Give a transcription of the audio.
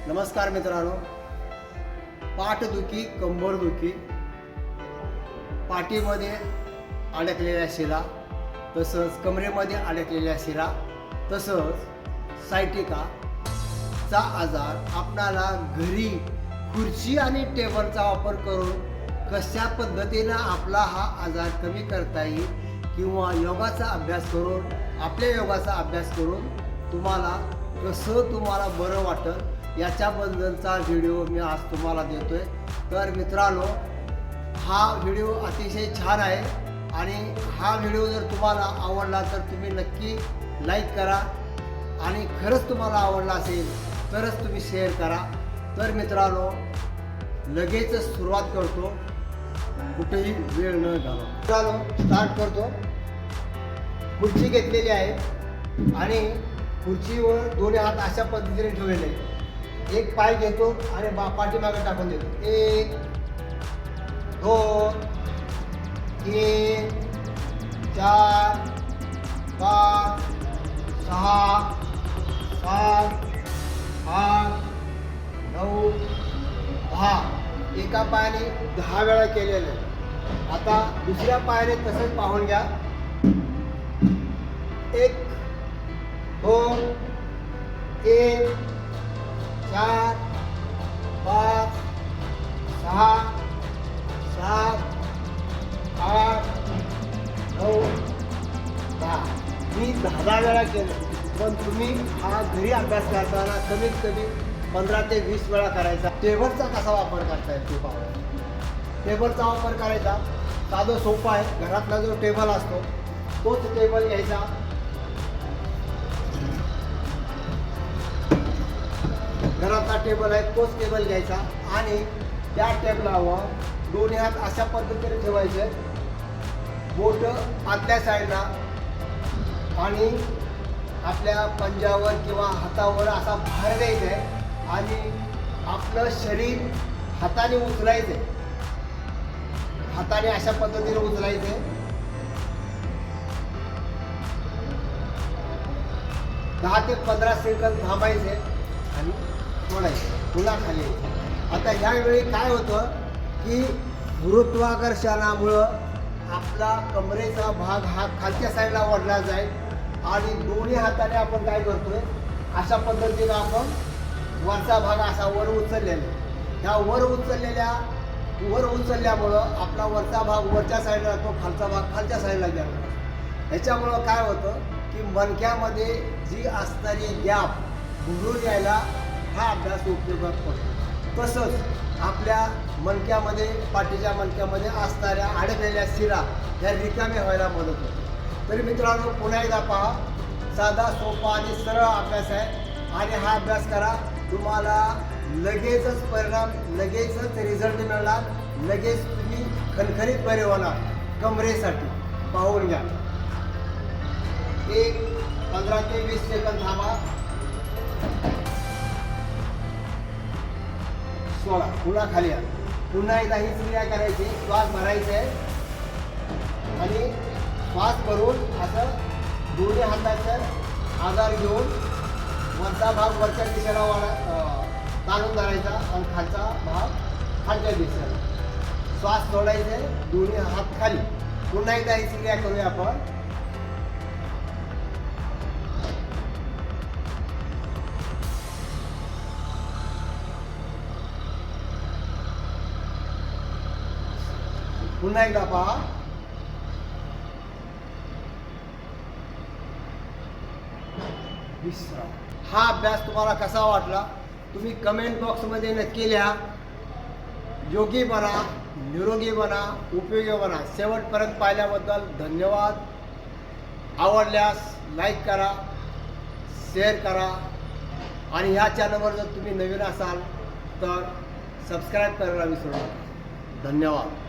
नमस्कार मित्रांनो, पाठदुखी, कंबरदुखी, पाठीमध्ये अडकलेल्या शिरा, तसंच कमरेमध्ये अडकलेल्या शिरा, तसंच सायटिकाचा आजार आपणाला घरी खुर्ची आणि टेबलचा वापर करून कशा पद्धतीनं आपला हा आजार कमी करता येईल किंवा योगाचा अभ्यास करून आपल्या योगाचा अभ्यास करून तुम्हाला कसं तुम्हाला बरं वाटतं याच्याबद्दलचा व्हिडिओ मी आज तुम्हाला देतोय। तर मित्रांनो, हा व्हिडिओ अतिशय छान आहे आणि हा व्हिडिओ जर तुम्हाला आवडला तर तुम्ही नक्की लाईक करा आणि खरंच तुम्हाला आवडला असेल तरच तुम्ही शेअर करा। तर मित्रांनो, लगेच सुरुवात करतो, कुठेही वेळ न घालवता। मित्रांनो, स्टार्ट करतो। खुर्ची घेतलेली आहे आणि खुर्चीवर दोन्ही हात अशा पद्धतीने ठेवलेले आहेत। एक पाय घेतो आणि पाठीमागे टाकून देतो। 1 2 3 4 5 6 7 8 9 10। एका पायाने 10 वेळा केलेलं आहे। आता दुसऱ्या पायाने तसंच पाहून घ्या। 1 2 3 4 5 6 7 8 9 10। मी 10 वेळा केलं, पण तुम्ही हा घरी अभ्यास करताना कमीत कमी 15 ते 20 वेळा करायचा। टेबलचा कसा वापर करता येईल ते पाहू। टेबलचा वापर करायचा साधं सोपा आहे। घरातला जो टेबल असतो तोच टेबल घ्यायचा। घरातला टेबल आहे तोच टेबल घ्यायचा आणि त्या टेबलावर दोन्ही हात अशा पद्धतीने ठेवायचे। बोट आतल्या साईडला आणि आपल्या पंजावर किंवा हातावर असा भार द्यायचा आहे आणि आपलं शरीर हाताने उचलायचं आहे। हाताने अशा पद्धतीने उचलायचं आहे। 10 ते 15 सेकंद थांबायचे आणि सोडायचं, पुन्हा खाली यायचं। आता ह्यावेळी काय होतं की गुरुत्वाकर्षणामुळं आपला कमरेचा भाग हा खालच्या साईडला ओढला जाईल आणि दोन्ही हाताने आपण काय करतोय, अशा पद्धतीनं आपण वरचा भाग असा वर उचललेला। ह्या वर उचलल्यामुळं आपला वरचा भाग वरच्या साईडला राहतो, खालचा भाग खालच्या साईडला गेला। ह्याच्यामुळं काय होतं की मणक्यामध्ये जी असणारी गॅप भरून यायला हा अभ्यास उपयोगात पडतो। तसंच आपल्या मणक्यामध्ये, पाठीच्या मणक्यामध्ये असणाऱ्या अडकलेल्या शिरा ह्या रिकाम्या व्हायला मदत होते। तरी मित्रांनो, पुन्हा एकदा पहा, साधा सोपा आणि सरळ अभ्यास आहे आणि हा अभ्यास करा। तुम्हाला लगेचच परिणाम, लगेचच रिझल्ट मिळणार, लगेच तुम्ही खणखणीत बरे होणार। कमरेसाठी पाहून घ्या। 15 ते 20 सेकंद थांबा, सोडा, पुन्हा खाली या। पुन्हा एकदा हीच क्रिया करायची। श्वास भरायचा आहे आणि श्वास भरून असं दोन्ही हाताचा आधार घेऊन वरचा भाग वरच्या दिशेला ताणून धरायचा आणि खालचा भाग खालच्या दिशेला। श्वास सोडायचा आहे, दोन्ही हात खाली। पुन्हा एकदा हीच क्रिया करूया आपण। पुन्हा एकदा पहा। हा अभ्यास तुम्हाला कसा वाटला तुम्ही कमेंट बॉक्समध्ये नक्की लिहा। योगी बना, निरोगी बना, उपयोगी बना। शेवटपर्यंत पाहिल्याबद्दल धन्यवाद। आवडल्यास लाईक करा, शेअर करा आणि ह्या चॅनलवर जर तुम्ही नवीन असाल तर सबस्क्राईब करायला विसरू नका। धन्यवाद।